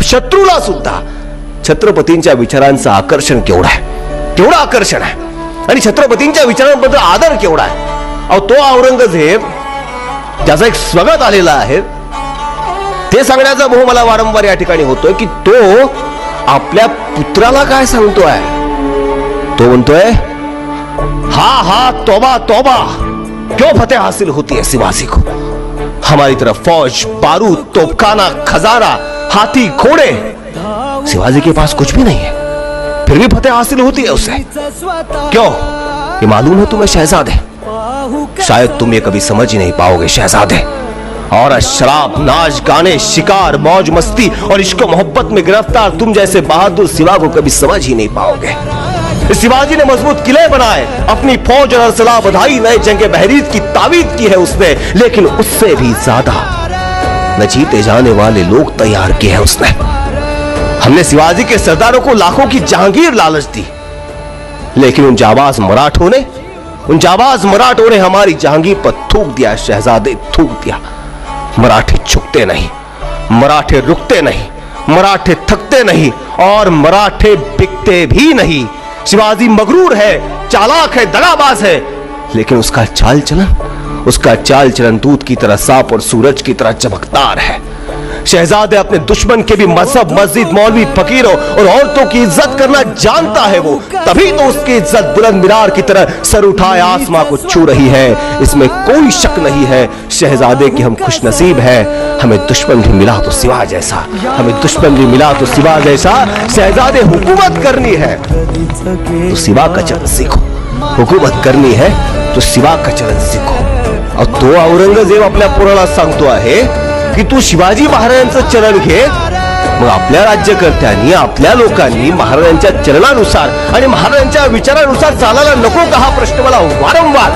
शत्रूला सुद्धा छत्रपतींच्या विचारांचं आकर्षण केवढं आहे, केवढं आकर्षण आहे, आणि छत्रपतींच्या विचारांबद्दल आदर केवढा आहे. अहो तो औरंगजेब त्याचा एक स्वगत आलेला आहे, ते सांगण्याचा मोह मला वारंवार या ठिकाणी होतोय की तो आपल्या पुत्राला काय सांगतोय. तो म्हणतोय, हा हा तौबा तौबा, क्यों फतेह हासिल होती है शिवाजी को. हमारी तरफ फौज, बारूद, तोपखाना, खजाना, हाथी, घोड़े, शिवाजी के पास कुछ भी नहीं है, फिर भी फतेह हासिल होती है उसे. क्यों? ये मालूम है तुम्हें शहजादे, शायद तुम ये कभी समझ ही नहीं पाओगे शहजादे. और शराब, नाच, गाने, शिकार, मौज मस्ती और इश्क मोहब्बत में गिरफ्तार तुम जैसे बहादुर सिवा को कभी समझ ही नहीं पाओगे. शिवाजी ने मजबूत किले बनाए, अपनी फौज और अरसला बधाई, नए जंगे बहरीत की तावीज की है उसने, लेकिन उससे भी ज्यादा न जीते जाने वाले लोग तैयार किए हैं उसने. हमने शिवाजी के सरदारों को लाखों की जहांगीर लालच दी, लेकिन उन जाबाज मराठों ने हमारी जहांगीर पर थूक दिया शहजादे, थूक दिया. मराठे झुकते नहीं, मराठे रुकते नहीं, मराठे थकते नहीं और मराठे बिकते भी नहीं. शिवाजी मगरूर है, चालाक है, दगाबाज है, लेकिन उसका चाल चलन दूध की तरह साफ और सूरज की तरह चमकदार है. शहजादे अपने दुश्मन के भी मजहब, मस्जिद, मौलवी, फकीरों और औरतों की इज्जत करना जानता है वो, तभी तो उसकी इज्जत बुलंद मीनार की तरह सर उठाए आसमां को छू रही है. इसमें कोई शक नहीं है शहजादे कि हम खुशनसीब हैं. हमें दुश्मन भी मिला तो सिवा जैसा, हमें दुश्मन भी मिला तो सिवा जैसा. शहजादे हुकूमत करनी है तो सिवा का चरण सीखो, हुकूमत करनी है तो सिवा का चरण सीखो. और तो औरंगजेब आपल्या पोराला सांगतो आहे की तू शिवाजी महाराजांचं चरण घे. मग आपल्या राज्यकर्त्यांनी, आपल्या लोकांनी महाराजांच्या चरणानुसार आणि महाराजांच्या विचारानुसार चालायला नको का, हा प्रश्न मला वारंवार